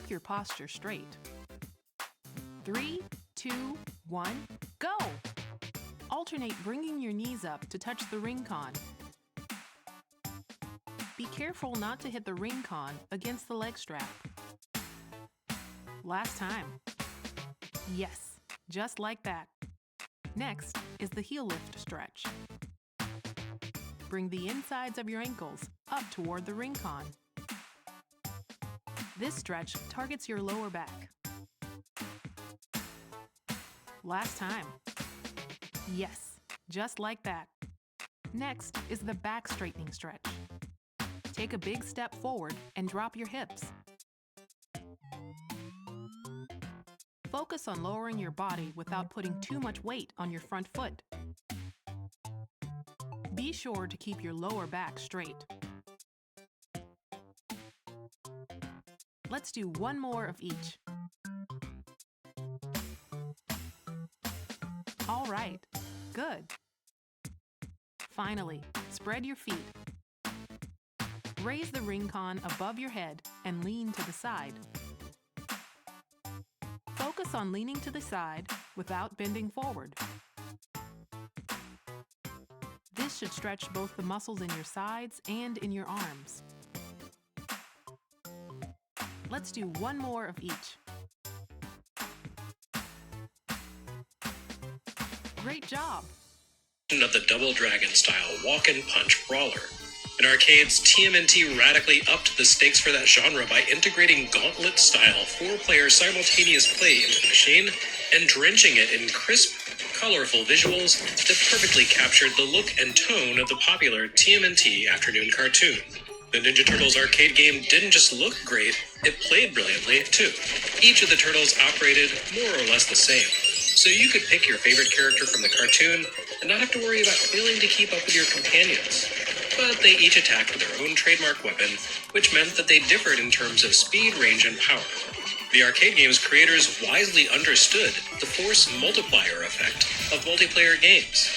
Keep your posture straight. 3, 2, 1, go! Alternate bringing your knees up to touch the ring con. Be careful not to hit the ring con against the leg strap. Last time. Yes, just like that. Next is the heel lift stretch. Bring the insides of your ankles up toward the ring con. This stretch targets your lower back. Last time. Yes, just like that. Next is the back straightening stretch. Take a big step forward and drop your hips. Focus on lowering your body without putting too much weight on your front foot. Be sure to keep your lower back straight. Let's do one more of each. All right, good. Finally, spread your feet. Raise the ring con above your head and lean to the side. Focus on leaning to the side without bending forward. This should stretch both the muscles in your sides and in your arms. Let's do one more of each. Great job! Of the Double Dragon style walk and punch brawler. In arcades, TMNT radically upped the stakes for that genre by integrating gauntlet style 4-player simultaneous play into the machine and drenching it in crisp, colorful visuals that perfectly captured the look and tone of the popular TMNT afternoon cartoon. The Ninja Turtles arcade game didn't just look great, it played brilliantly too. Each of the turtles operated more or less the same, so you could pick your favorite character from the cartoon and not have to worry about failing to keep up with your companions. But they each attacked with their own trademark weapon, which meant that they differed in terms of speed, range, and power. The arcade game's creators wisely understood the force multiplier effect of multiplayer games.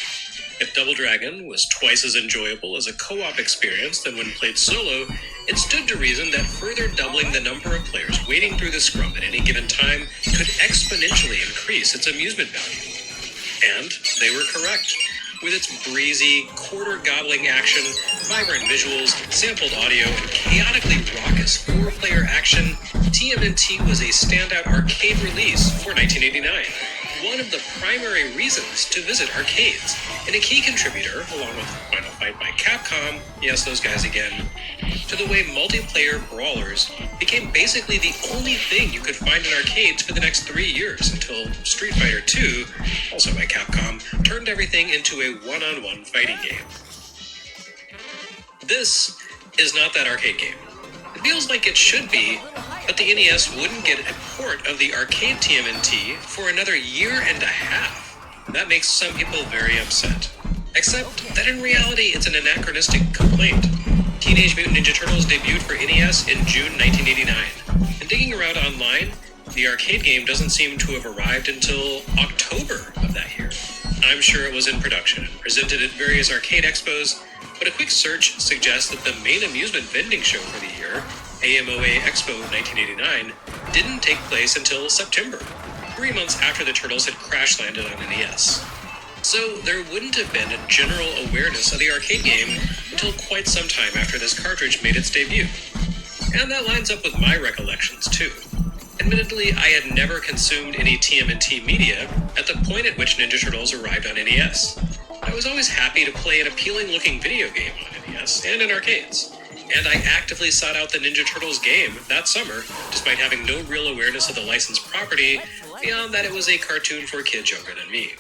If Double Dragon was twice as enjoyable as a co-op experience than when played solo, it stood to reason that further doubling the number of players wading through the scrum at any given time could exponentially increase its amusement value. And they were correct. With its breezy, quarter-gobbling action, vibrant visuals, sampled audio, and chaotically raucous 4-player action, TMNT was a standout arcade release for 1989. One of the primary reasons to visit arcades, and a key contributor, along with Final Fight by Capcom, yes, those guys again, to the way multiplayer brawlers became basically the only thing you could find in arcades for the next 3 years until Street Fighter II, also by Capcom, turned everything into a one-on-one fighting game. This is not that arcade game. It feels like it should be, but the NES wouldn't get a port of the arcade TMNT for another year and a half. That makes some people very upset. Except that in reality, it's an anachronistic complaint. Teenage Mutant Ninja Turtles debuted for NES in June 1989. And digging around online, the arcade game doesn't seem to have arrived until October of that year. I'm sure it was in production and presented at various arcade expos, but a quick search suggests that the main amusement vending show for the year, AMOA Expo 1989, didn't take place until September, 3 months after the Turtles had crash-landed on NES. So there wouldn't have been a general awareness of the arcade game until quite some time after this cartridge made its debut. And that lines up with my recollections, too. Admittedly, I had never consumed any TMNT media at the point at which Ninja Turtles arrived on NES. I was always happy to play an appealing-looking video game on NES and in arcades, and I actively sought out the Ninja Turtles game that summer, despite having no real awareness of the licensed property, beyond that it was a cartoon for kids younger than me.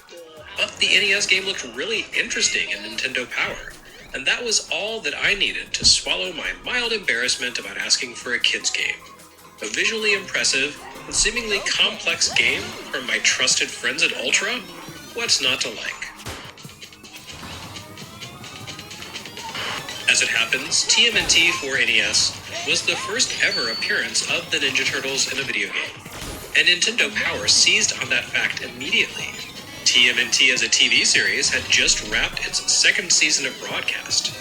But the NES game looked really interesting in Nintendo Power, and that was all that I needed to swallow my mild embarrassment about asking for a kids game. A visually impressive and seemingly complex game from my trusted friends at Ultra? What's not to like? As it happens, TMNT for NES was the first ever appearance of the Ninja Turtles in a video game, and Nintendo Power seized on that fact immediately. TMNT as a TV series had just wrapped its second season of broadcast,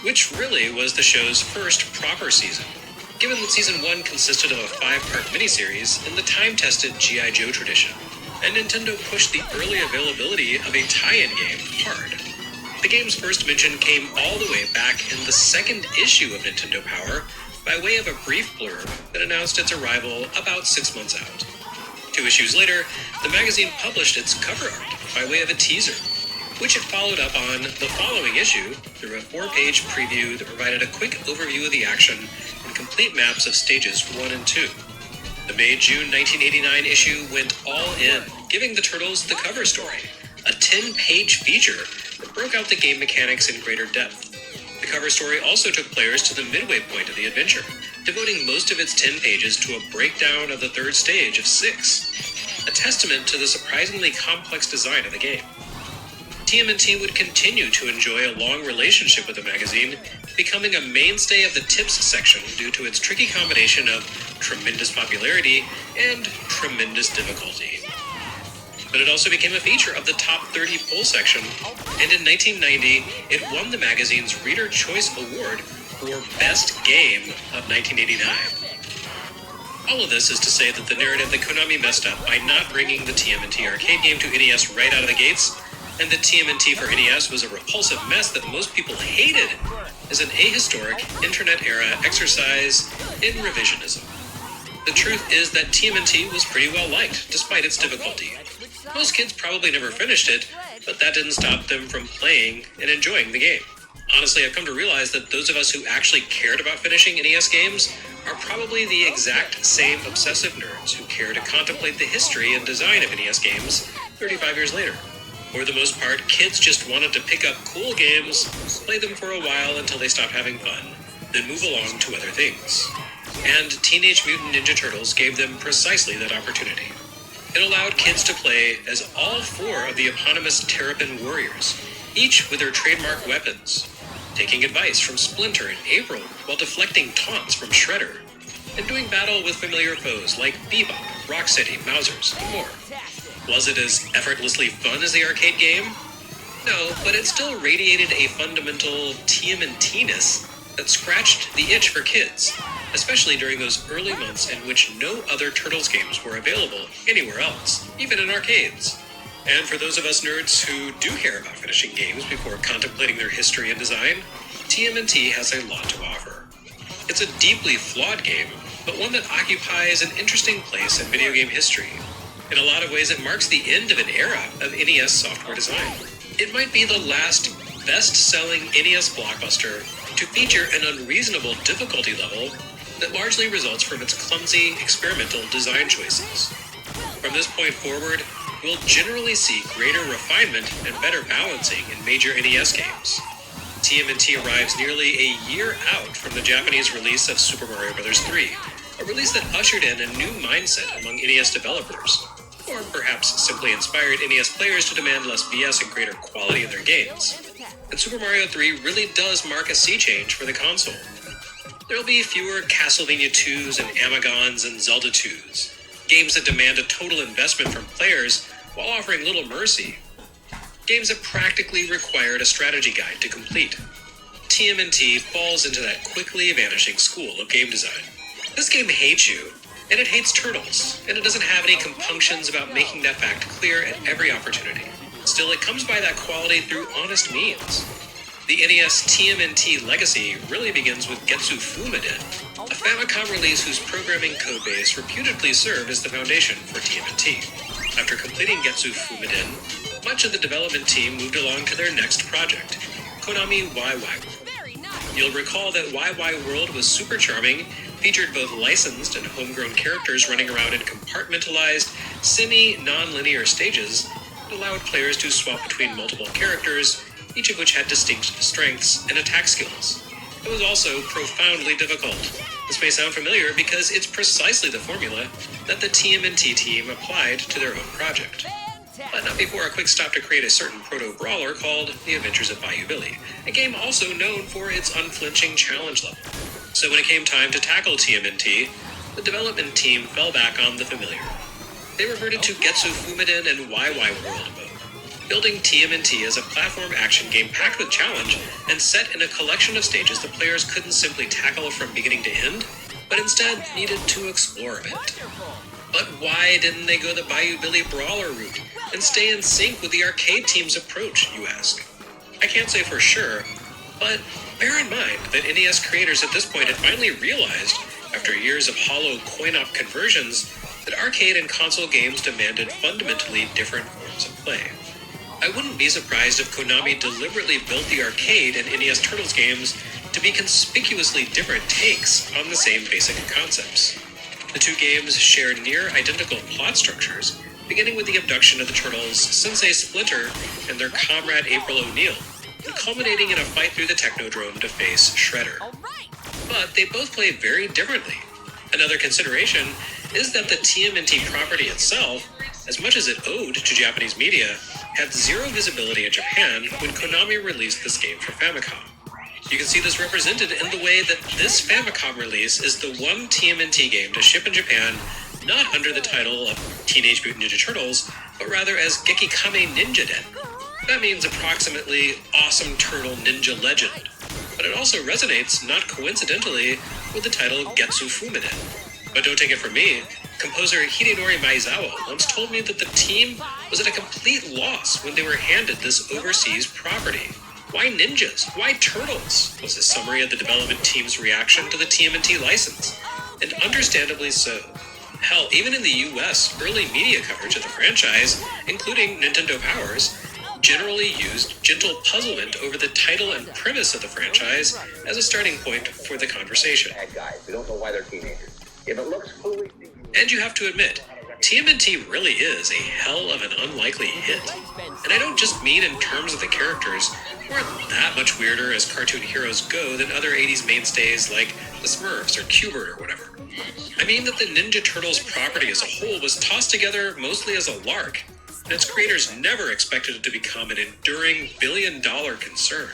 which really was the show's first proper season. given that Season 1 consisted of a 5-part miniseries in the time-tested G.I. Joe tradition, and Nintendo pushed the early availability of a tie-in game hard. The game's first mention came all the way back in the second issue of Nintendo Power by way of a brief blurb that announced its arrival about 6 months out. 2 issues later, the magazine published its cover art by way of a teaser, which it followed up on the following issue through a 4-page preview that provided a quick overview of the action and complete maps of stages 1 and 2. The May-June 1989 issue went all in, giving the Turtles the cover story, a 10-page feature that broke out the game mechanics in greater depth. The cover story also took players to the midway point of the adventure, devoting most of its 10 pages to a breakdown of the third stage of 6, a testament to the surprisingly complex design of the game. TMNT would continue to enjoy a long relationship with the magazine, becoming a mainstay of the tips section due to its tricky combination of tremendous popularity and tremendous difficulty. But it also became a feature of the Top 30 poll section, and in 1990, it won the magazine's Reader Choice Award for Best Game of 1989. All of this is to say that the narrative that Konami messed up by not bringing the TMNT arcade game to NES right out of the gates, and that TMNT for NES was a repulsive mess that most people hated, is an ahistoric, internet-era exercise in revisionism. The truth is that TMNT was pretty well liked, despite its difficulty. Most kids probably never finished it, but that didn't stop them from playing and enjoying the game. Honestly, I've come to realize that those of us who actually cared about finishing NES games are probably the exact same obsessive nerds who care to contemplate the history and design of NES games 35 years later. For the most part, kids just wanted to pick up cool games, play them for a while until they stopped having fun, then move along to other things. And Teenage Mutant Ninja Turtles gave them precisely that opportunity. It allowed kids to play as all 4 of the eponymous Terrapin Warriors, each with their trademark weapons, taking advice from Splinter and April while deflecting taunts from Shredder, and doing battle with familiar foes like Bebop, Rocksteady, Mousers, and more. Was it as effortlessly fun as the arcade game? No, but it still radiated a fundamental TMNT-ness that scratched the itch for kids, especially during those early months in which no other Turtles games were available anywhere else, even in arcades. And for those of us nerds who do care about finishing games before contemplating their history and design, TMNT has a lot to offer. It's a deeply flawed game, but one that occupies an interesting place in video game history. In a lot of ways, it marks the end of an era of NES software design. It might be the last best-selling NES blockbuster to feature an unreasonable difficulty level that largely results from its clumsy, experimental design choices. From this point forward, we'll generally see greater refinement and better balancing in major NES games. TMNT arrives nearly a year out from the Japanese release of Super Mario Bros. 3, a release that ushered in a new mindset among NES developers, or perhaps simply inspired NES players to demand less BS and greater quality in their games. And Super Mario 3 really does mark a sea change for the console. There'll be fewer Castlevania 2s and Amagons and Zelda 2s, games that demand a total investment from players while offering little mercy. Games that practically required a strategy guide to complete. TMNT falls into that quickly vanishing school of game design. This game hates you, and it hates Turtles, and it doesn't have any compunctions about making that fact clear at every opportunity. Still, it comes by that quality through honest means. The NES TMNT legacy really begins with Getsu Fumiden, a Famicom release whose programming codebase reputedly served as the foundation for TMNT. After completing Getsu Fumiden, much of the development team moved along to their next project, Konami YY World. You'll recall that YY World was super charming, featured both licensed and homegrown characters running around in compartmentalized, semi-non-linear stages that allowed players to swap between multiple characters, each of which had distinct strengths and attack skills. It was also profoundly difficult. This may sound familiar because it's precisely the formula that the TMNT team applied to their own project. But not before a quick stop to create a certain proto-brawler called The Adventures of Bayou Billy, a game also known for its unflinching challenge level. So when it came time to tackle TMNT, the development team fell back on the familiar. They reverted to Getsu Fumiden and YY World mode, building TMNT as a platform action game packed with challenge and set in a collection of stages that players couldn't simply tackle from beginning to end, but instead needed to explore a bit. But why didn't they go the Bayou Billy Brawler route and stay in sync with the arcade team's approach, you ask? I can't say for sure, but bear in mind that NES creators at this point had finally realized, after years of hollow coin-op conversions, that arcade and console games demanded fundamentally different forms of play. I wouldn't be surprised if Konami deliberately built the arcade and NES Turtles games to be conspicuously different takes on the same basic concepts. The two games share near identical plot structures, beginning with the abduction of the Turtles' Sensei Splinter and their comrade April O'Neil, and culminating in a fight through the Technodrome to face Shredder. But they both play very differently. Another consideration is that the TMNT property itself, as much as it owed to Japanese media, had zero visibility in Japan when Konami released this game for Famicom. You can see this represented in the way that this Famicom release is the one TMNT game to ship in Japan not under the title of Teenage Mutant Ninja Turtles, but rather as Gekikame Ninja Den. That means approximately Awesome Turtle Ninja Legend, but it also resonates, not coincidentally, with the title Getsu Fumiden. But don't take it from me, composer Hidenori Maezawa once told me that the team was at a complete loss when they were handed this overseas property. Why ninjas? Why turtles? Was his summary of the development team's reaction to the TMNT license. And understandably so. Hell, even in the US, early media coverage of the franchise, including Nintendo Powers, generally used gentle puzzlement over the title and premise of the franchise as a starting point for the conversation. Bad guys. We don't know why they're teenagers. If it looks foolish, and you have to admit, TMNT really is a hell of an unlikely hit. And I don't just mean in terms of the characters, who aren't that much weirder as cartoon heroes go than other 80s mainstays like the Smurfs or Q*bert or whatever. I mean that the Ninja Turtles property as a whole was tossed together mostly as a lark, and its creators never expected it to become an enduring billion-dollar concern.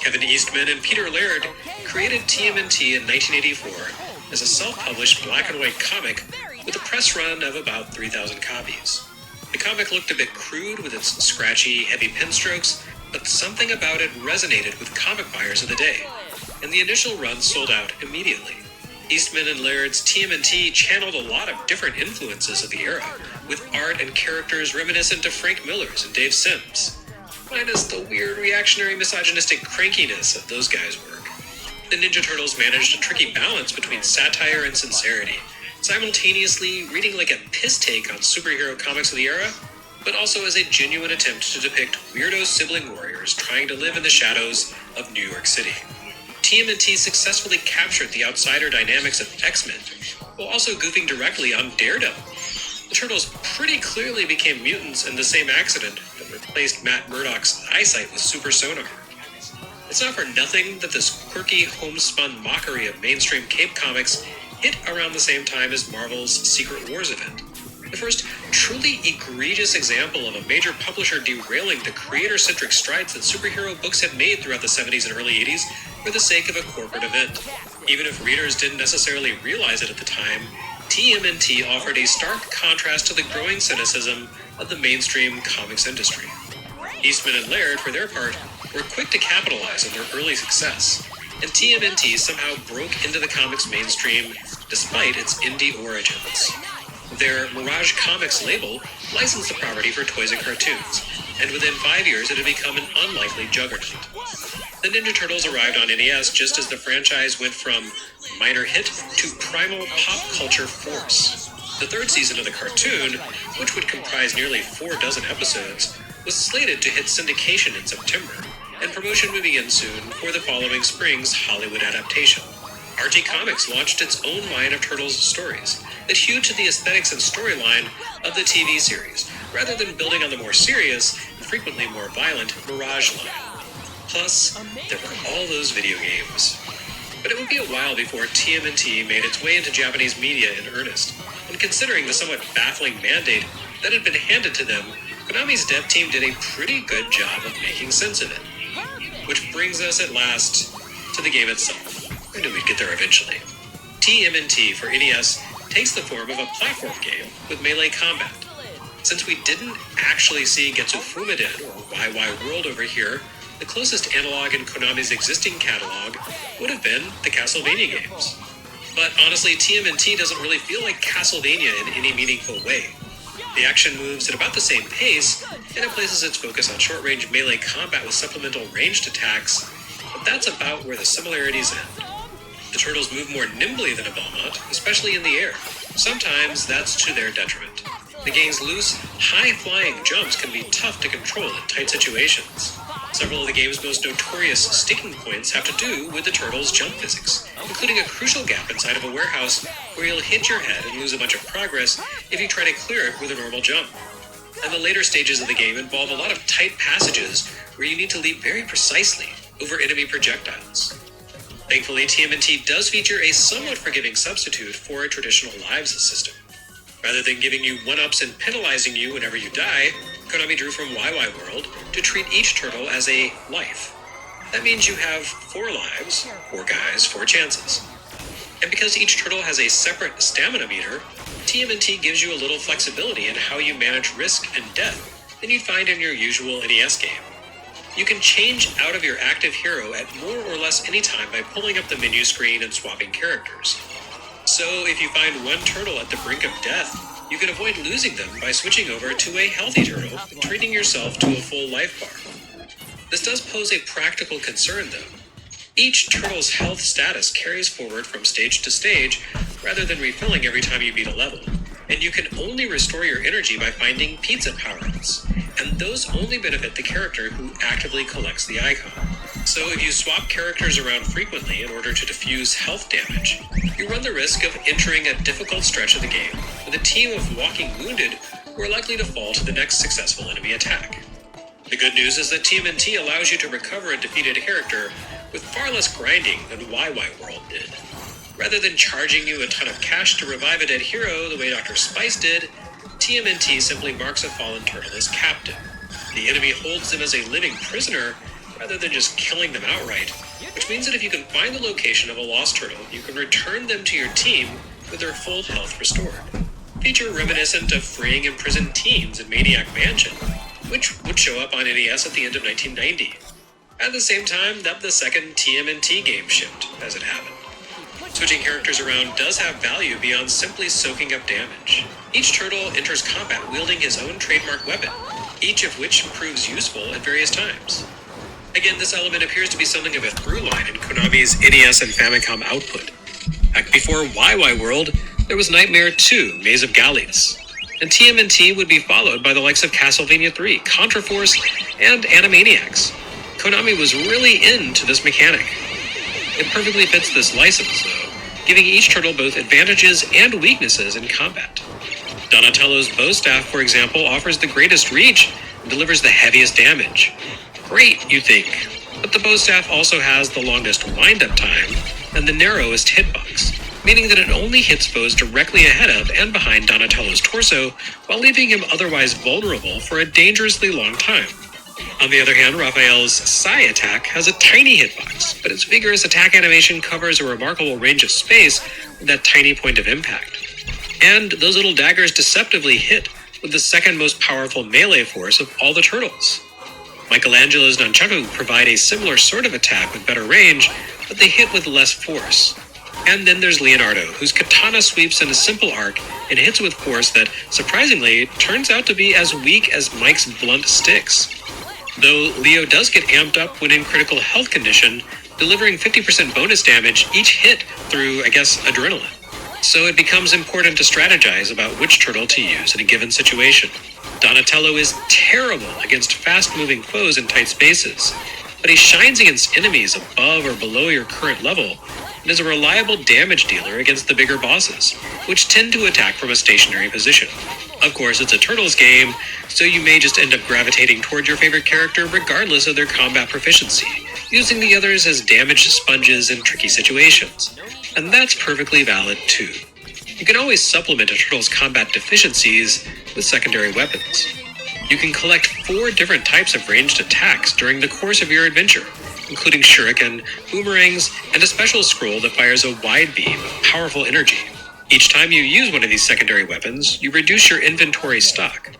Kevin Eastman and Peter Laird created TMNT in 1984 as a self-published black-and-white comic with a press run of about 3,000 copies. The comic looked a bit crude with its scratchy, heavy pen strokes, but something about it resonated with comic buyers of the day, and the initial run sold out immediately. Eastman and Laird's TMNT channeled a lot of different influences of the era, with art and characters reminiscent of Frank Miller's and Dave Sims, minus the weird reactionary misogynistic crankiness of those guys' work. The Ninja Turtles managed a tricky balance between satire and sincerity, simultaneously reading like a piss take on superhero comics of the era, but also as a genuine attempt to depict weirdo sibling warriors trying to live in the shadows of New York City. TMNT successfully captured the outsider dynamics of X-Men, while also goofing directly on Daredevil. The Turtles pretty clearly became mutants in the same accident that replaced Matt Murdock's eyesight with super sonar. It's not for nothing that this quirky, homespun mockery of mainstream Cape Comics hit around the same time as Marvel's Secret Wars event. The first truly egregious example of a major publisher derailing the creator-centric strides that superhero books had made throughout the 70s and early 80s for the sake of a corporate event. Even if readers didn't necessarily realize it at the time, TMNT offered a stark contrast to the growing cynicism of the mainstream comics industry. Eastman and Laird, for their part, were quick to capitalize on their early success, and TMNT somehow broke into the comics mainstream despite its indie origins. Their Mirage Comics label licensed the property for toys and cartoons, and within 5 years it had become an unlikely juggernaut. The Ninja Turtles arrived on NES just as the franchise went from minor hit to primal pop culture force. The third season of the cartoon, which would comprise nearly 4 dozen episodes, was slated to hit syndication in September, and promotion would begin soon for the following spring's Hollywood adaptation. RT Comics launched its own line of Turtles stories that hewed to the aesthetics and storyline of the TV series, rather than building on the more serious, and frequently more violent, Mirage line. Plus, there were all those video games. But it would be a while before TMNT made its way into Japanese media in earnest, and considering the somewhat baffling mandate that had been handed to them, Konami's dev team did a pretty good job of making sense of it. Which brings us at last to the game itself. I knew we'd get there eventually. TMNT for NES takes the form of a platform game with melee combat. Since we didn't actually see Getsu Fumiden or YY World over here, the closest analog in Konami's existing catalog would have been the Castlevania games. But honestly, TMNT doesn't really feel like Castlevania in any meaningful way. The action moves at about the same pace, and it places its focus on short-range melee combat with supplemental ranged attacks, but that's about where the similarities end. The turtles move more nimbly than a Belmont, especially in the air. Sometimes that's to their detriment. The gang's loose, high-flying jumps can be tough to control in tight situations. Several of the game's most notorious sticking points have to do with the turtles' jump physics, including a crucial gap inside of a warehouse where you'll hit your head and lose a bunch of progress if you try to clear it with a normal jump. And the later stages of the game involve a lot of tight passages where you need to leap very precisely over enemy projectiles. Thankfully, TMNT does feature a somewhat forgiving substitute for a traditional lives system. Rather than giving you one-ups and penalizing you whenever you die, Konami drew from YY World to treat each turtle as a life. That means you have 4 lives, 4 guys, 4 chances. And because each turtle has a separate stamina meter, TMNT gives you a little flexibility in how you manage risk and death than you'd find in your usual NES game. You can change out of your active hero at more or less any time by pulling up the menu screen and swapping characters. So if you find one turtle at the brink of death, you can avoid losing them by switching over to a healthy turtle and treating yourself to a full life bar. This does pose a practical concern though. Each turtle's health status carries forward from stage to stage rather than refilling every time you beat a level, and you can only restore your energy by finding pizza power-ups, and those only benefit the character who actively collects the icon. So if you swap characters around frequently in order to diffuse health damage, you run the risk of entering a difficult stretch of the game with a team of walking wounded who are likely to fall to the next successful enemy attack. The good news is that TMNT allows you to recover a defeated character with far less grinding than YY World did. Rather than charging you a ton of cash to revive a dead hero the way Dr. Spice did, TMNT simply marks a fallen turtle as captive. The enemy holds them as a living prisoner rather than just killing them outright, which means that if you can find the location of a lost turtle, you can return them to your team with their full health restored. Feature reminiscent of freeing imprisoned teens in Maniac Mansion, which would show up on NES at the end of 1990. At the same time that the second TMNT game shipped, as it happened. Switching characters around does have value beyond simply soaking up damage. Each turtle enters combat wielding his own trademark weapon, each of which proves useful at various times. Again, this element appears to be something of a through line in Konami's NES and Famicom output. Back before YY World, there was Nightmare 2, Maze of Gallius, and TMNT would be followed by the likes of Castlevania 3, Contra Force, and Animaniacs. Konami was really into this mechanic. It perfectly fits this license, though, giving each turtle both advantages and weaknesses in combat. Donatello's bow staff, for example, offers the greatest reach and delivers the heaviest damage. Great, you think, but the bow staff also has the longest wind-up time and the narrowest hitbox, meaning that it only hits foes directly ahead of and behind Donatello's torso, while leaving him otherwise vulnerable for a dangerously long time. On the other hand, Raphael's Psy attack has a tiny hitbox, but its vigorous attack animation covers a remarkable range of space with that tiny point of impact. And those little daggers deceptively hit with the second most powerful melee force of all the turtles. Michelangelo's nunchaku provide a similar sort of attack with better range, but they hit with less force. And then there's Leonardo, whose katana sweeps in a simple arc and hits with force that, surprisingly, turns out to be as weak as Mike's blunt sticks. Though Leo does get amped up when in critical health condition, delivering 50% bonus damage each hit through, adrenaline. So it becomes important to strategize about which turtle to use in a given situation. Donatello is terrible against fast-moving foes in tight spaces, but he shines against enemies above or below your current level and is a reliable damage dealer against the bigger bosses, which tend to attack from a stationary position. Of course, it's a Turtles game, so you may just end up gravitating toward your favorite character regardless of their combat proficiency, using the others as damage sponges in tricky situations. And that's perfectly valid too. You can always supplement a turtle's combat deficiencies with secondary weapons. You can collect 4 different types of ranged attacks during the course of your adventure, including shuriken, boomerangs, and a special scroll that fires a wide beam of powerful energy. Each time you use one of these secondary weapons, you reduce your inventory stock.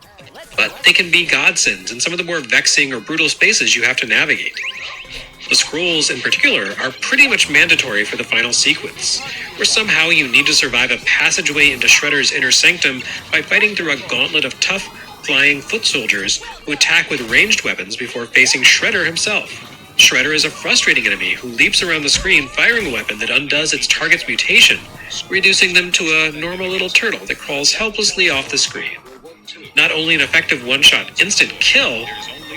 But they can be godsends in some of the more vexing or brutal spaces you have to navigate. The scrolls, in particular, are pretty much mandatory for the final sequence, where somehow you need to survive a passageway into Shredder's inner sanctum by fighting through a gauntlet of tough, flying foot soldiers who attack with ranged weapons before facing Shredder himself. Shredder is a frustrating enemy who leaps around the screen firing a weapon that undoes its target's mutation, reducing them to a normal little turtle that crawls helplessly off the screen. Not only an effective one-shot instant kill,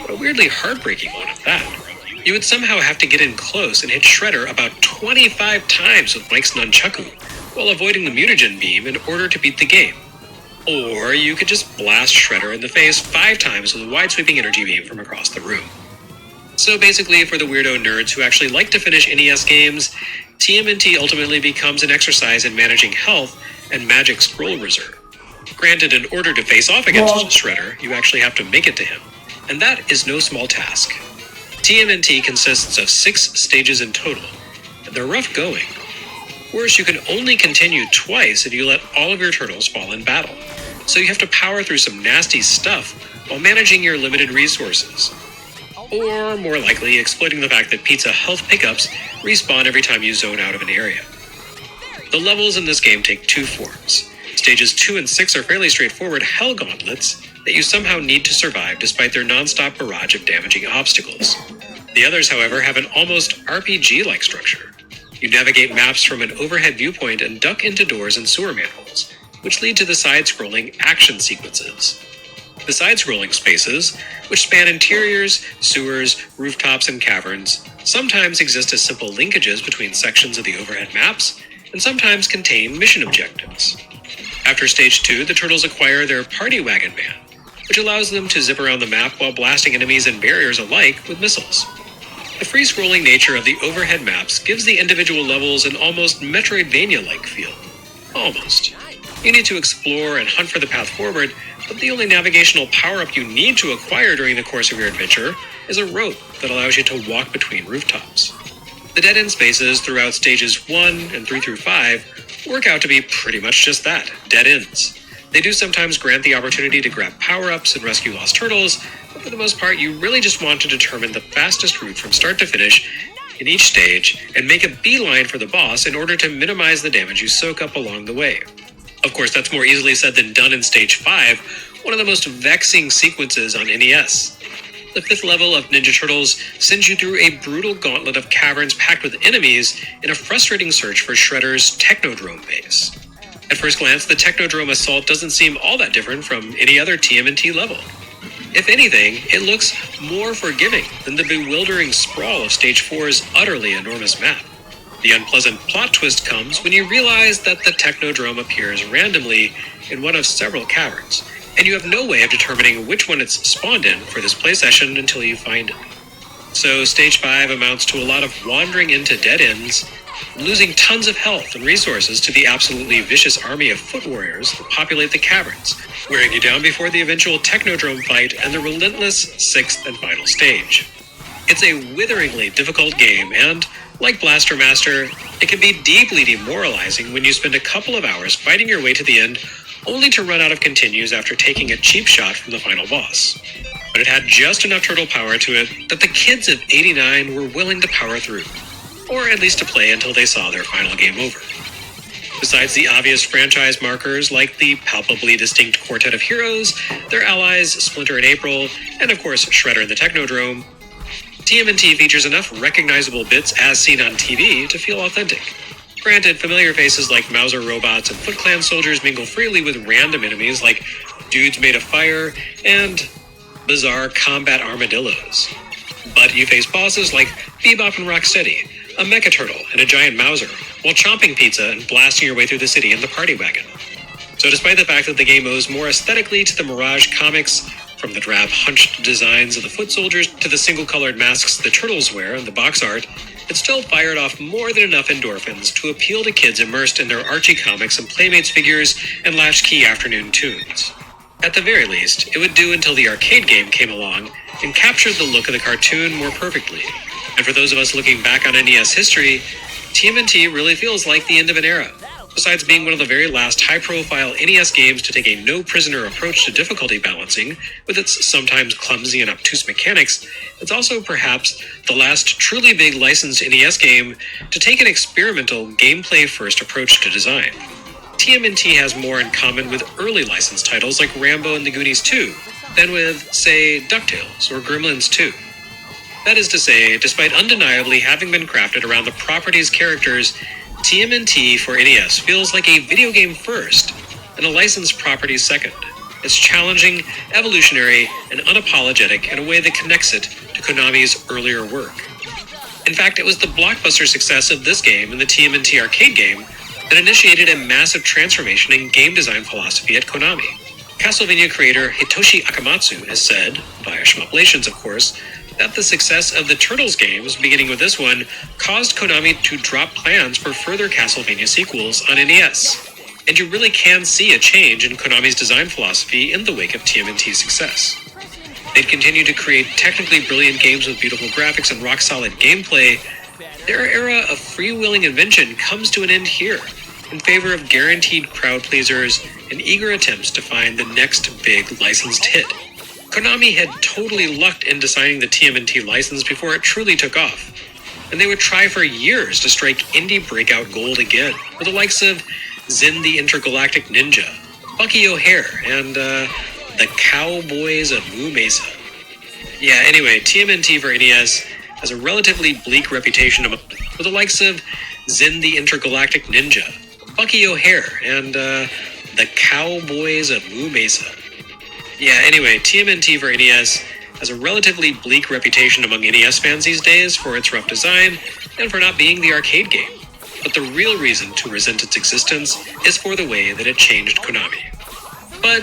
but a weirdly heartbreaking one at that. You would somehow have to get in close and hit Shredder about 25 times with Mike's nunchaku, while avoiding the mutagen beam in order to beat the game. Or you could just blast Shredder in the face 5 times with a wide-sweeping energy beam from across the room. So basically, for the weirdo nerds who actually like to finish NES games, TMNT ultimately becomes an exercise in managing health and magic scroll reserve. Granted, in order to face off against Shredder, you actually have to make it to him, and that is no small task. TMNT consists of 6 stages in total, and they're rough going. Worse, you can only continue twice if you let all of your turtles fall in battle, so you have to power through some nasty stuff while managing your limited resources. Or, more likely, exploiting the fact that pizza health pickups respawn every time you zone out of an area. The levels in this game take 2 forms. Stages 2 and 6 are fairly straightforward hell gauntlets that you somehow need to survive despite their non-stop barrage of damaging obstacles. The others, however, have an almost RPG-like structure. You navigate maps from an overhead viewpoint and duck into doors and sewer manholes, which lead to the side-scrolling action sequences. The side-scrolling spaces, which span interiors, sewers, rooftops, and caverns, sometimes exist as simple linkages between sections of the overhead maps, and sometimes contain mission objectives. After Stage 2, the turtles acquire their Party Wagon Van, which allows them to zip around the map while blasting enemies and barriers alike with missiles. The free-scrolling nature of the overhead maps gives the individual levels an almost Metroidvania-like feel. Almost. You need to explore and hunt for the path forward, but the only navigational power-up you need to acquire during the course of your adventure is a rope that allows you to walk between rooftops. The dead-end spaces throughout stages 1 and 3 through 5 work out to be pretty much just that, dead ends. They do sometimes grant the opportunity to grab power-ups and rescue lost turtles, but for the most part you really just want to determine the fastest route from start to finish in each stage and make a beeline for the boss in order to minimize the damage you soak up along the way. Of course, that's more easily said than done in Stage 5, one of the most vexing sequences on NES. The 5th level of Ninja Turtles sends you through a brutal gauntlet of caverns packed with enemies in a frustrating search for Shredder's Technodrome base. At first glance, the Technodrome assault doesn't seem all that different from any other TMNT level. If anything, it looks more forgiving than the bewildering sprawl of Stage 4's utterly enormous map. The unpleasant plot twist comes when you realize that the Technodrome appears randomly in one of several caverns, and you have no way of determining which one it's spawned in for this play session until you find it. So Stage 5 amounts to a lot of wandering into dead ends, losing tons of health and resources to the absolutely vicious army of foot warriors that populate the caverns, wearing you down before the eventual Technodrome fight and the relentless 6th and final stage. It's a witheringly difficult game, and, like Blaster Master, it can be deeply demoralizing when you spend a couple of hours fighting your way to the end only to run out of continues after taking a cheap shot from the final boss. But it had just enough turtle power to it that the kids of '89 were willing to power through, or at least to play until they saw their final game over. Besides the obvious franchise markers like the palpably distinct Quartet of Heroes, their allies Splinter and April, and of course Shredder and the Technodrome, TMNT features enough recognizable bits as seen on TV to feel authentic. Granted, familiar faces like Mauser robots and Foot Clan soldiers mingle freely with random enemies like dudes made of fire and bizarre combat armadillos. But you face bosses like Bebop and Rocksteady, a Mecha Turtle and a giant Mauser, while chomping pizza and blasting your way through the city in the Party Wagon. So despite the fact that the game owes more aesthetically to the Mirage comics, from the drab hunched designs of the foot soldiers to the single-colored masks the turtles wear and the box art, it still fired off more than enough endorphins to appeal to kids immersed in their Archie comics and Playmates figures and latchkey afternoon tunes. At the very least, it would do until the arcade game came along and captured the look of the cartoon more perfectly. And for those of us looking back on NES history, TMNT really feels like the end of an era. Besides being one of the very last high-profile NES games to take a no-prisoner approach to difficulty balancing, with its sometimes clumsy and obtuse mechanics, it's also perhaps the last truly big licensed NES game to take an experimental, gameplay-first approach to design. TMNT has more in common with early licensed titles like Rambo and the Goonies 2 than with, say, DuckTales or Gremlins 2. That is to say, despite undeniably having been crafted around the property's characters, TMNT for NES feels like a video game first and a licensed property second. It's challenging, evolutionary, and unapologetic in a way that connects it to Konami's earlier work. In fact, it was the blockbuster success of this game and the TMNT arcade game that initiated a massive transformation in game design philosophy at Konami. Castlevania creator Hitoshi Akamatsu has said, via Schmupplations of course, that the success of the Turtles games, beginning with this one, caused Konami to drop plans for further Castlevania sequels on NES. And you really can see a change in Konami's design philosophy in the wake of TMNT's success. They'd continue to create technically brilliant games with beautiful graphics and rock-solid gameplay. Their era of freewheeling invention comes to an end here, in favor of guaranteed crowd pleasers and eager attempts to find the next big licensed hit. Konami had totally lucked in designing the TMNT license before it truly took off, and they would try for years to strike indie breakout gold again, with the likes of Zen the Intergalactic Ninja, Bucky O'Hare, and the Cowboys of Moo Mesa. Yeah, anyway, TMNT for NES has a relatively bleak reputation with the likes of Zen the Intergalactic Ninja, Bucky O'Hare, and the Cowboys of Moo Mesa. Yeah, anyway, TMNT for NES has a relatively bleak reputation among NES fans these days for its rough design and for not being the arcade game. But the real reason to resent its existence is for the way that it changed Konami. But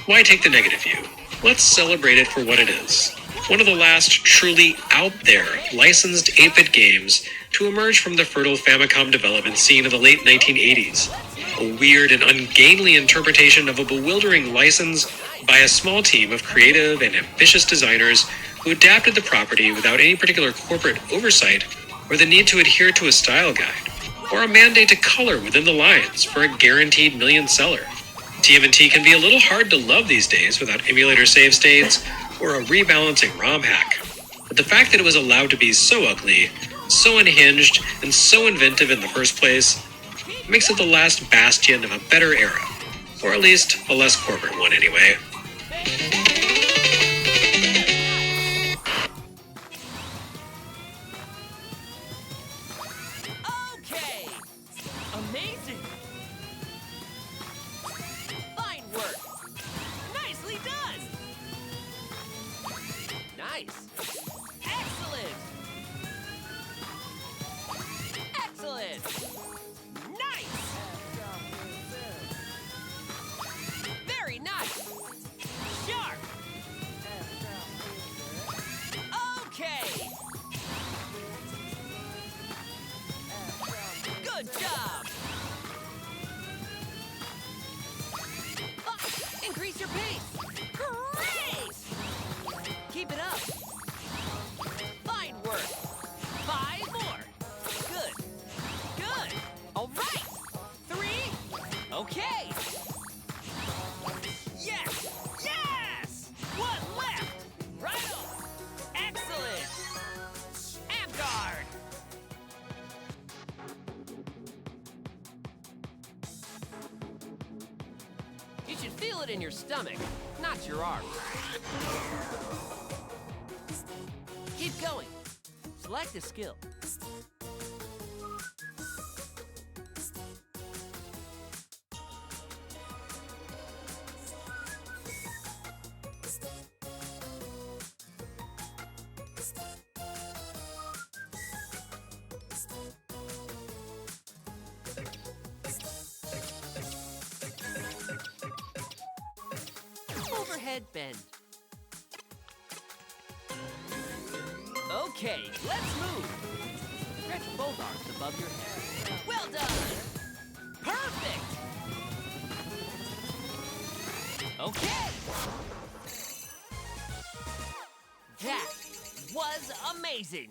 why take the negative view? Let's celebrate it for what it is. One of the last truly out there licensed 8-bit games to emerge from the fertile Famicom development scene of the late 1980s. A weird and ungainly interpretation of a bewildering license by a small team of creative and ambitious designers who adapted the property without any particular corporate oversight or the need to adhere to a style guide, or a mandate to color within the lines for a guaranteed million seller. TMNT can be a little hard to love these days without emulator save states or a rebalancing ROM hack. But the fact that it was allowed to be so ugly, so unhinged, and so inventive in the first place makes it the last bastion of a better era, or at least a less corporate one anyway. Okay! Amazing! Fine work! Nicely done! Nice! Excellent! Excellent! Nice! Very nice! Sharp! Okay! Good job! Increase your pace! Great! Keep it up! Fine work! 5 more! Good! Good! All right! 3! Okay! Yes! Yes! One left! Right on! Excellent! And guard! You should feel it in your stomach, not your arm. Keep going. Select a skill. Overhead bend. Okay, let's move. Stretch both arms above your head. Well done. Perfect. Okay. That was amazing.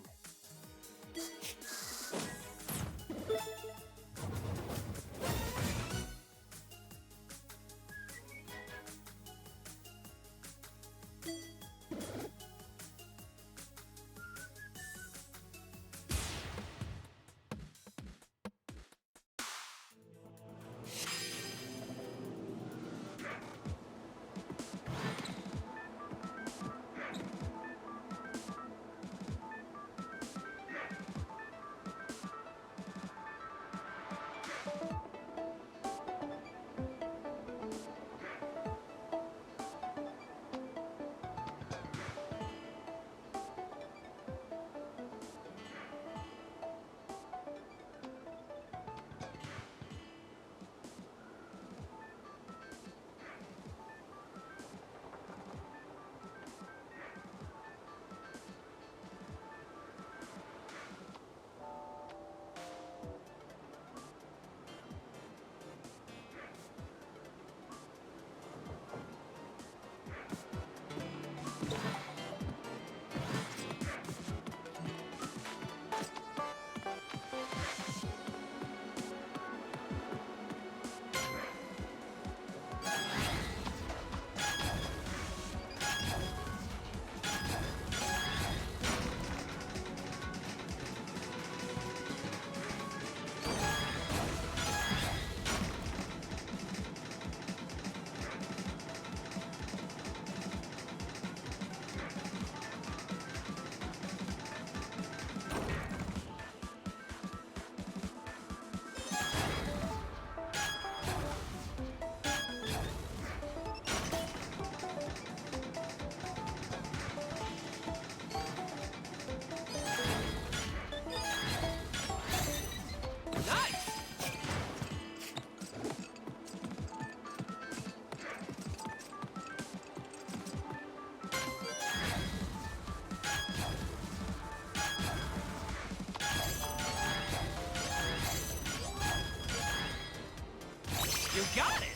You got it!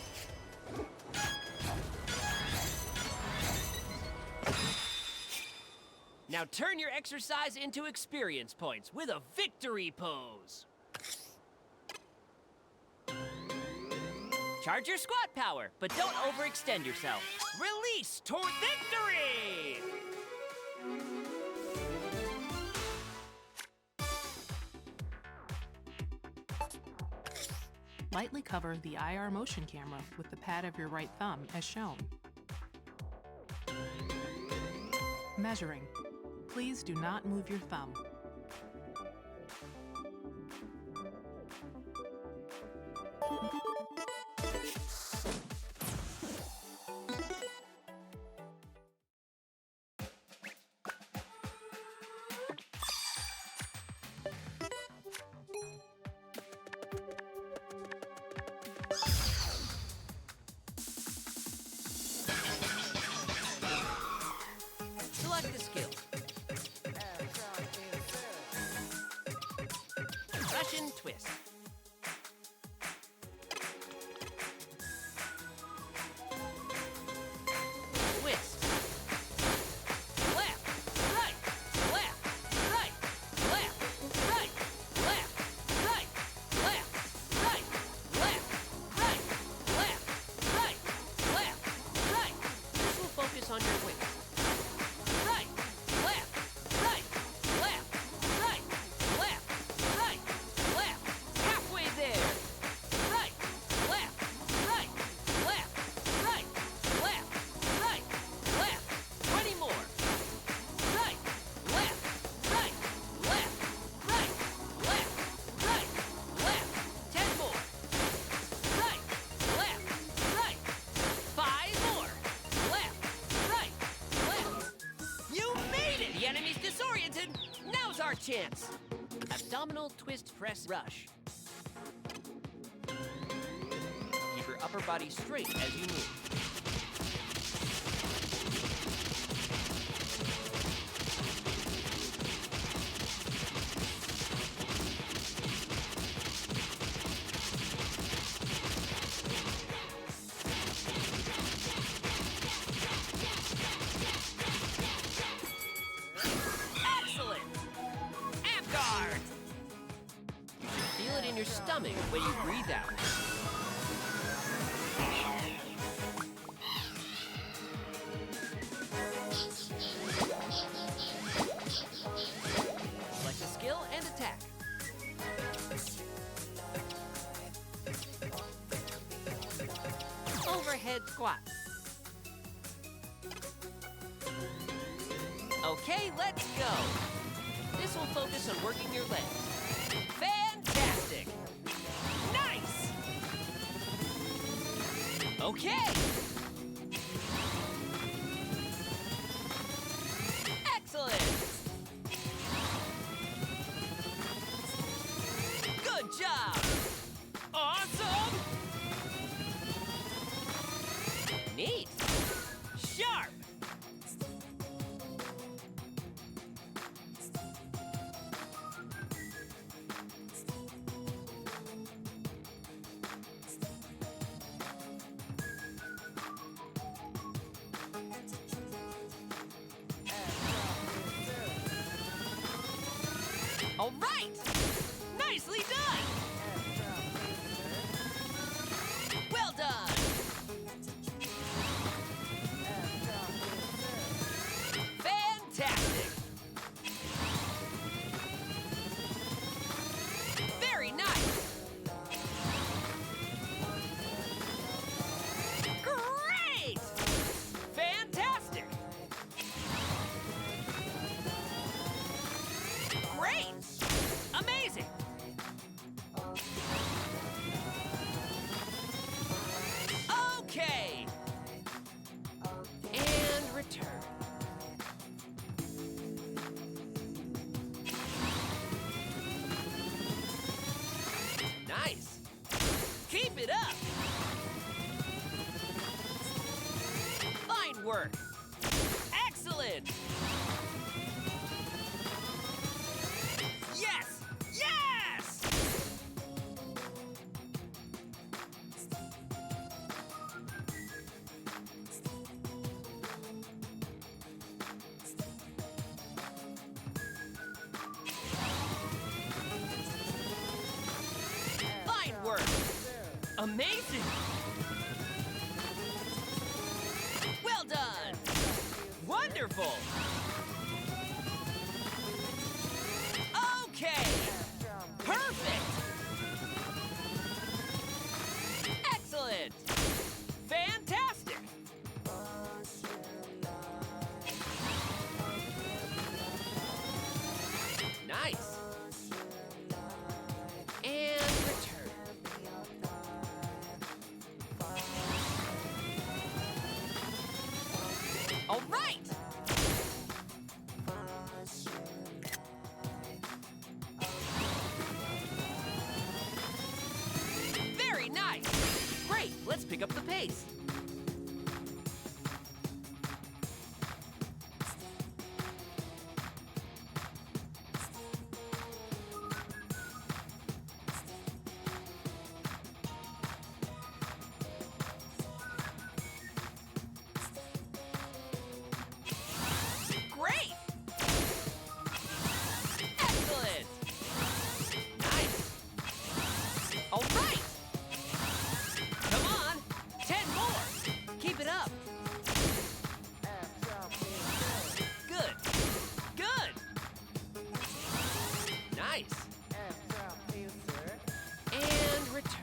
Now turn your exercise into experience points with a victory pose. Charge your squat power, but don't overextend yourself. Release toward victory! Lightly cover the IR motion camera with the pad of your right thumb as shown. Measuring. Please do not move your thumb. Select the skill. Russian twist. Twist. Left, right, left, right, left, right, left, right, left, right, left, right, left, right, left, right. This will focus on your twist. Right, left, right, left, right, left, right, left. Halfway there. Right, left, right, left, right, left, right, left. 20 more. Right, left, right, left, right, left, right, left. 10 more. Right, left, right. 5 more. Left, right, left. You made it! The enemy's disoriented. Now's our chance. Abdominal twist press rush. Keep your upper body straight as you move. Excellent! Ab guard! You should feel it in your stomach when you breathe out. Select a skill and attack. Overhead squat. Okay, let's go. This will focus on working your legs. Fantastic! Nice! Okay! Excellent! Good job! Awesome! Neat! Sharp! All right! Nicely done! Well done! Fantastic! Very nice! Great! Fantastic! Great! Amazing! Okay! And return. Nice! Keep it up! Fine work! Excellent! Yes! Yes! Amazing! Well done! Wonderful! Okay! Perfect! Excellent! Fantastic! Nice! And return. All right! Very nice! Great, let's pick up the pace. Great! Excellent! Nice! All right! Come on! 10 more! Keep it up! Good! Good! Nice! And return.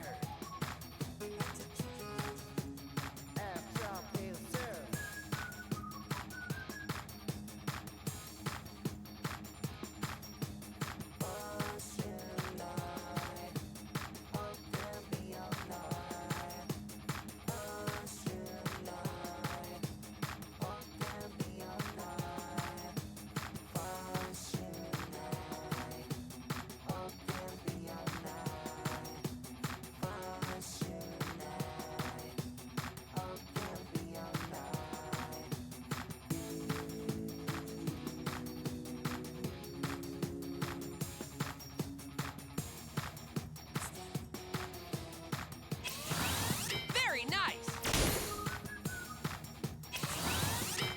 Very nice!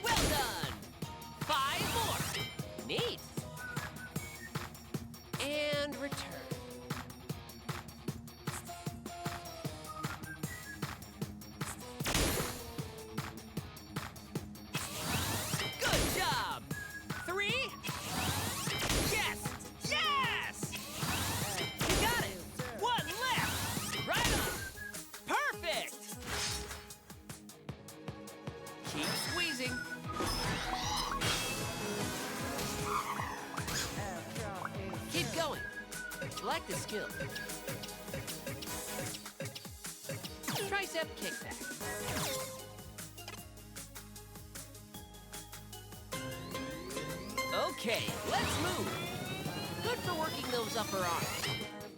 Well done! 5 more! Neat! And return. Good job! 3? Yes! Yes! You got it! 1 left! Right on! Perfect! Keep squeezing. Keep going. Like the skill. Tricep kickback. Okay, let's move. Good for working those upper arms.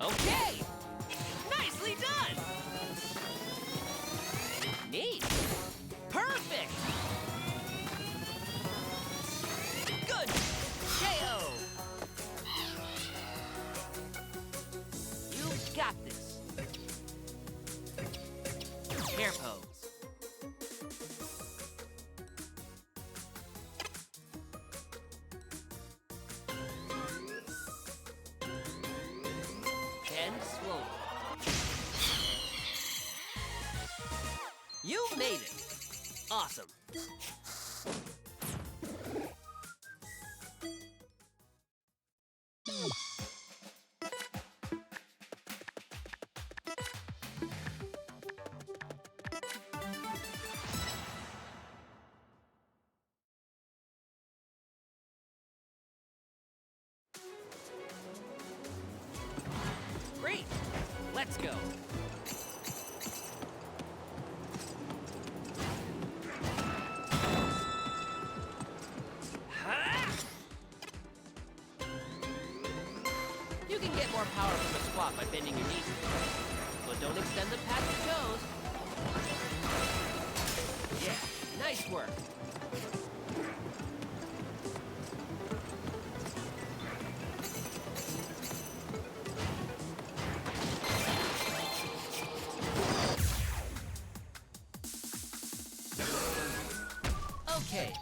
Okay! Nicely done! Neat! Perfect! Good! KO! You got this. Chair pose. Bend slowly. You made it! Awesome! Great! Let's go! You can get more power from a squat by bending your knees, but don't extend them past your toes. Yeah, nice work. Okay,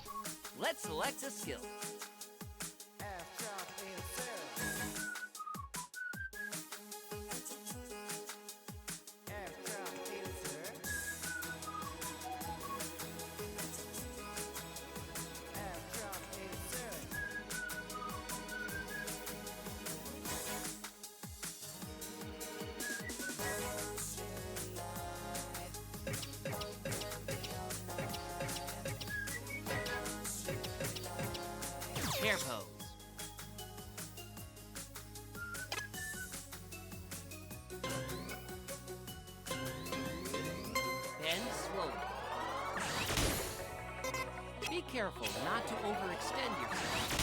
let's select a skill. Bear pose. Bend slowly. Be careful not to overextend yourself.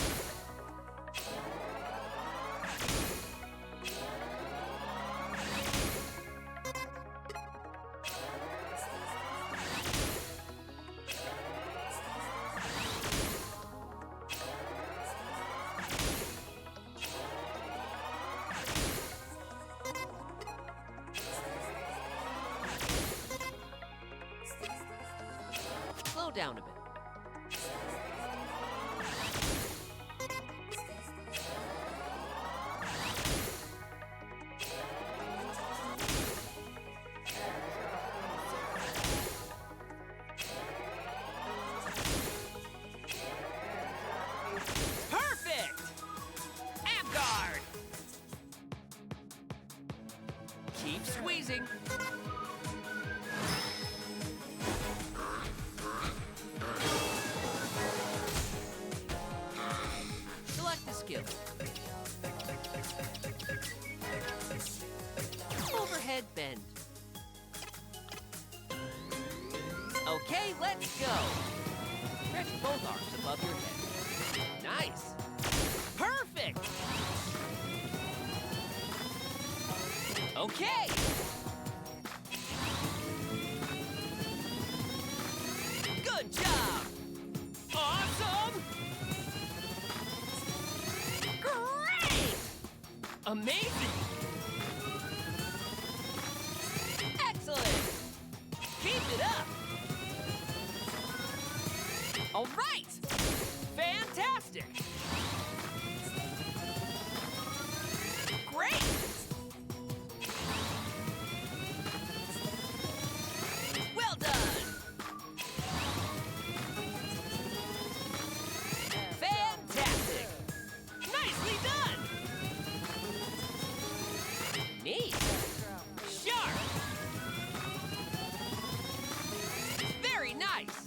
Slow down a bit. Perfect! Ab guard! Keep squeezing. Select the skill. Overhead bend. Okay, let's go. Stretch both arms above your head. Nice. Perfect. Okay. Good job. Awesome. Great. Amazing. Excellent. Keep it up. All right. Fantastic. Great. Well done. Fantastic. Nicely done. Neat. Sharp. Very nice.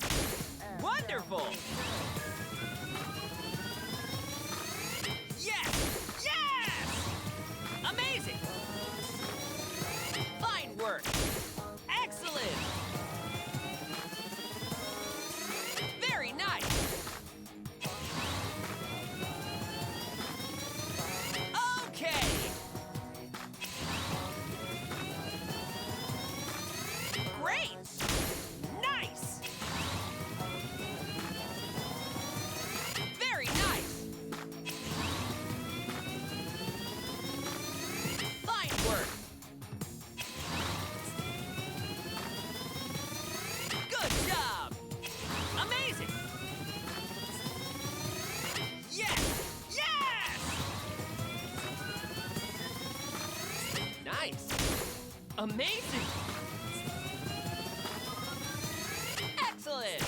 Wonderful. Yes! Yes! Amazing. Fine work. Excellent. Very nice. Okay. Great. Nice. Very nice. Fine work. Good job. Amazing. Yes. Yes. Nice. Amazing. Excellent.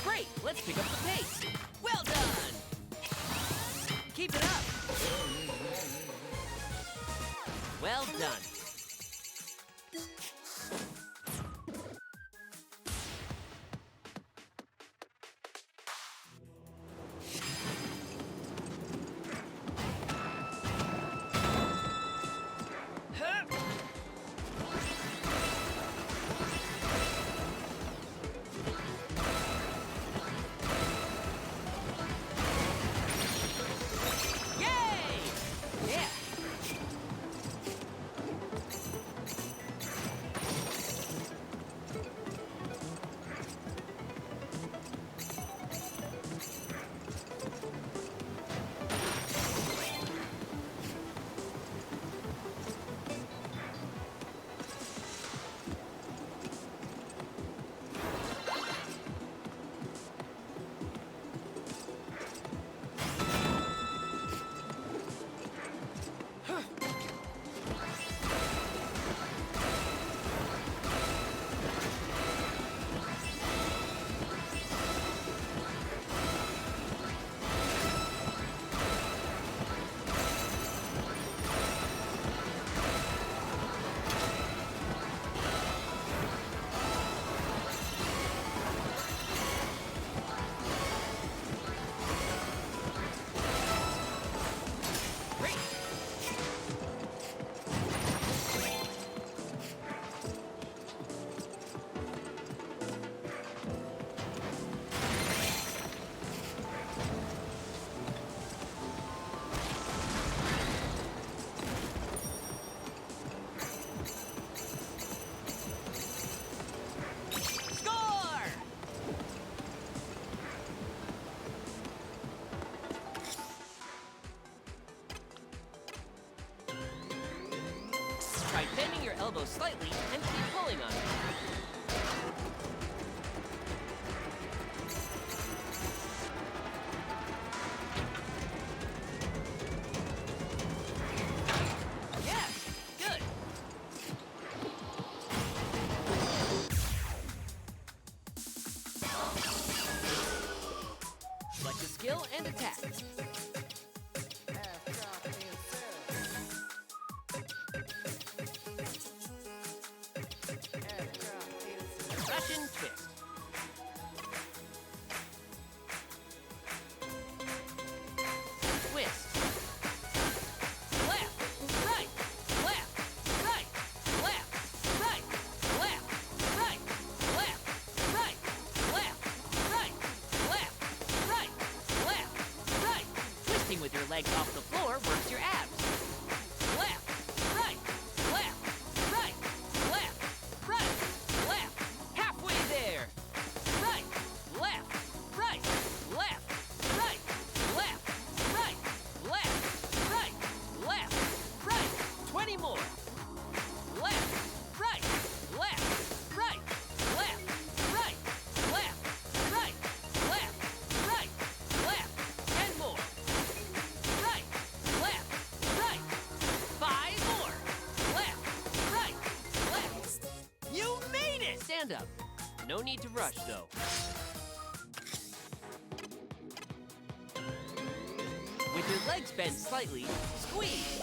Great. Let's pick up the pace. Well done. Keep it up. Well done. Huh? Yay! Yeah. elbow slightly and keep pulling on it. Yes, good. Select a skill and attack. Russian twist. Twist. Left, right, left, right, left, right, left, right, left, right, left, right, left, right, left, right. Twisting with your legs off the floor works your abs. Left, right, left, right, left, right, left. Halfway there. Right, left, right, left, right, left, right, left, right, left, right. 20 more. Left, right, left, right, left, right, left, right, left, right, left. 10 more. Right, left, right. 5 more. Left, right, left. You made it! Stand up. No need to rush, though. With your legs bent slightly, squeeze.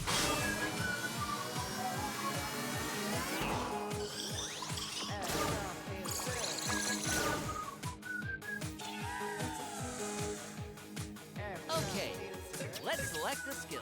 Okay, let's select the skill.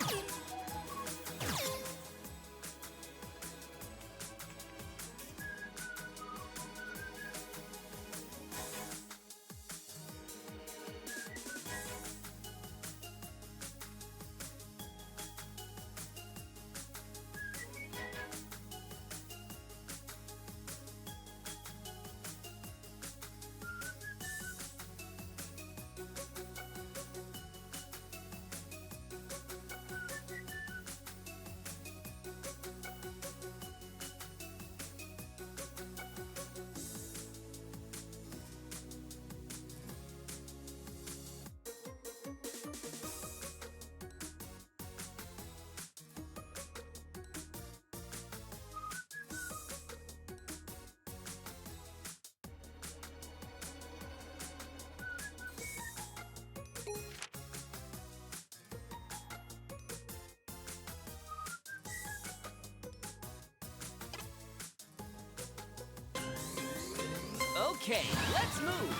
Okay, let's move.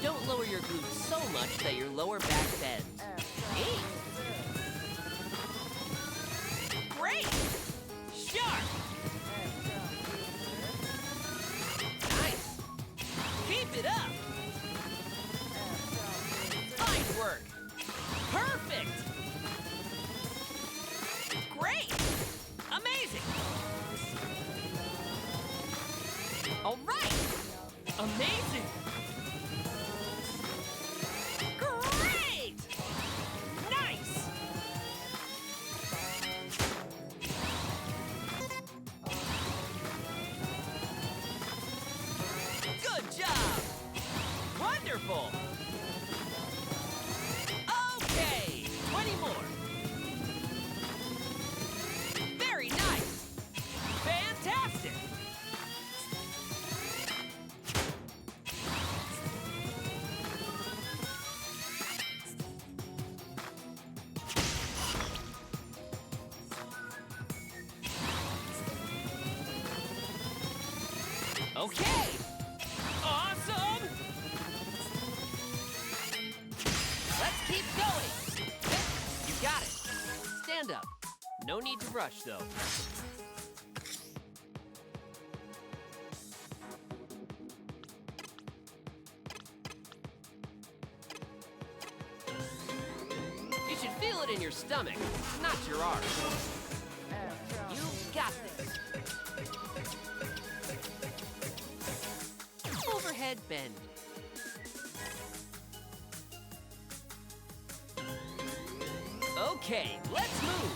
Don't lower your glutes so much that your lower back bends. 8. Great! Sharp! Nice! Keep it up! Fine work! Perfect! Great! Amazing! All right! Amazing! Great! Nice! Good job! Wonderful! Okay, 20 more. Very nice! Fantastic! Okay! Awesome! Let's keep going! You got it! Stand up. No need to rush, though. You should feel it in your stomach, not your arms. You got this. Overhead bend. Okay, let's move.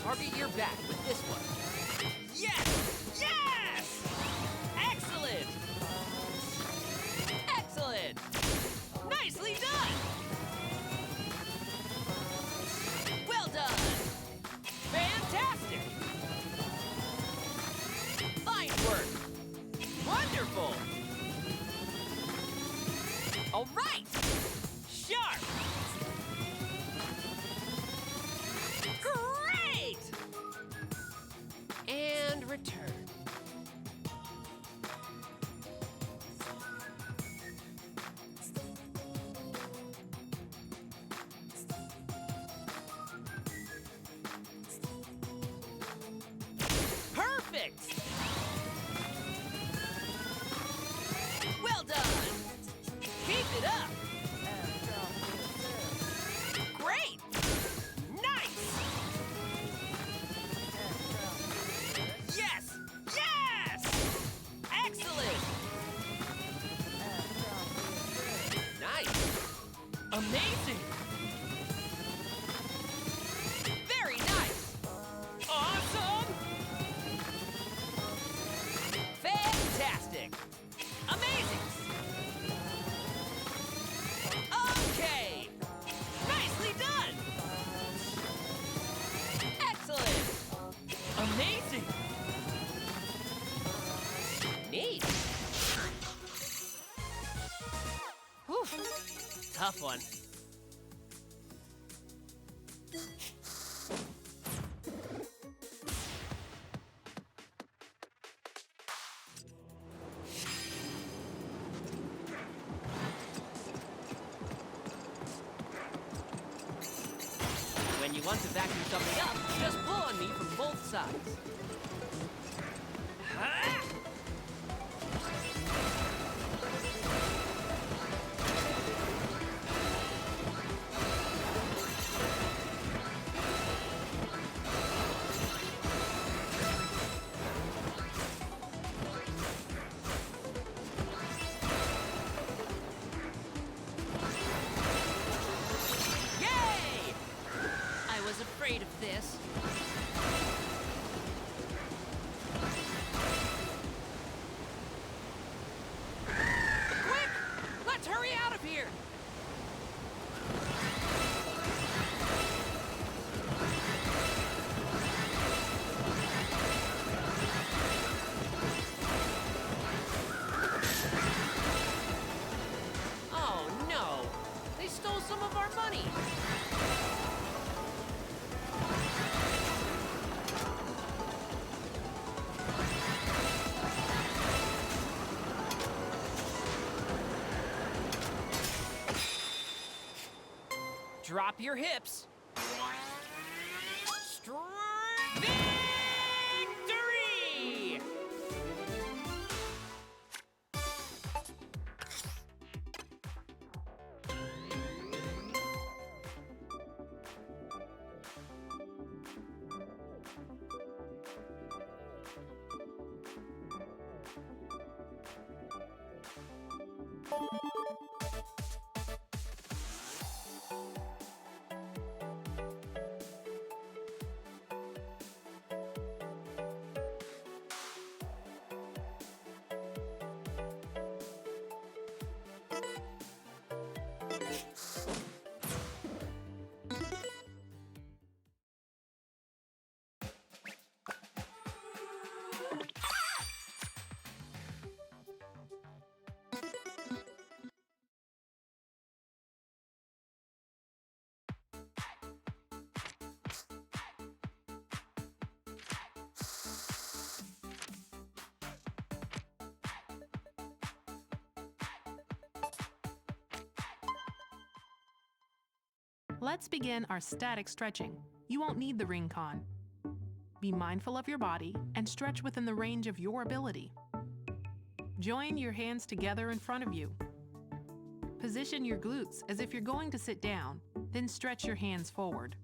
Target your back with this one. Yes! Amazing! Very nice! Awesome! Fantastic! Amazing! Okay! Nicely done! Excellent! Amazing! Neat! Whew. Tough one. When you want to vacuum something up, just pull on me from both sides. Ha! Yay! I was afraid of this. Quick! Let's hurry out of here! Oh no! They stole some of our money! Drop your hips. Victory! Let's begin our static stretching. You won't need the ring con. Be mindful of your body and stretch within the range of your ability. Join your hands together in front of you. Position your glutes as if you're going to sit down, then stretch your hands forward.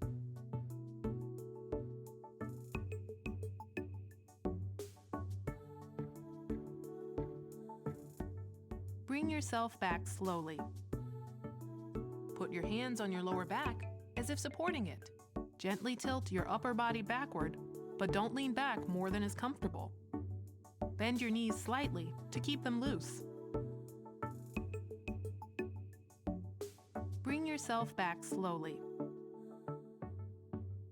Bring yourself back slowly. Put your hands on your lower back as if supporting it. Gently tilt your upper body backward, but don't lean back more than is comfortable. Bend your knees slightly to keep them loose. Bring yourself back slowly.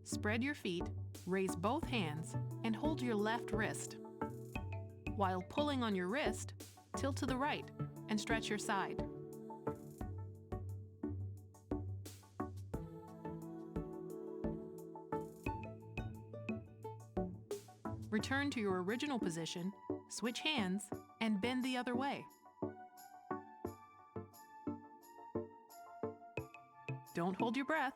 Spread your feet, raise both hands, and hold your left wrist. While pulling on your wrist, tilt to the right and stretch your side. Return to your original position, switch hands, and bend the other way. Don't hold your breath.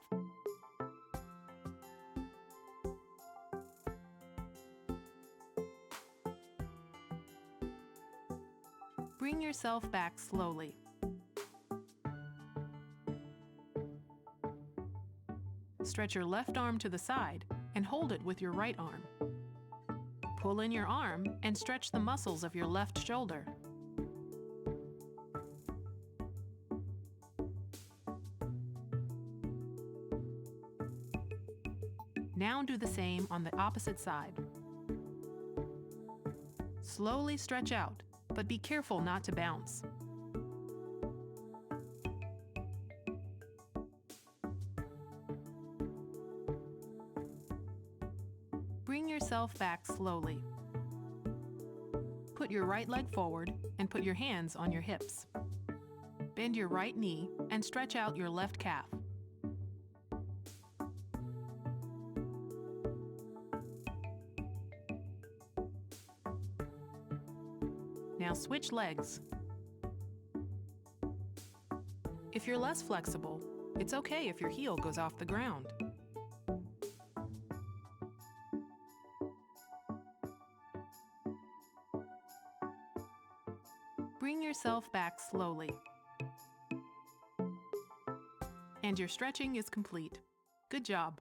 Bring yourself back slowly. Stretch your left arm to the side and hold it with your right arm. Pull in your arm and stretch the muscles of your left shoulder. Now do the same on the opposite side. Slowly stretch out, but be careful not to bounce. Bring yourself back slowly. Put your right leg forward and put your hands on your hips. Bend your right knee and stretch out your left calf. Now switch legs. If you're less flexible, it's okay if your heel goes off the ground. Bring yourself back slowly. And your stretching is complete. Good job.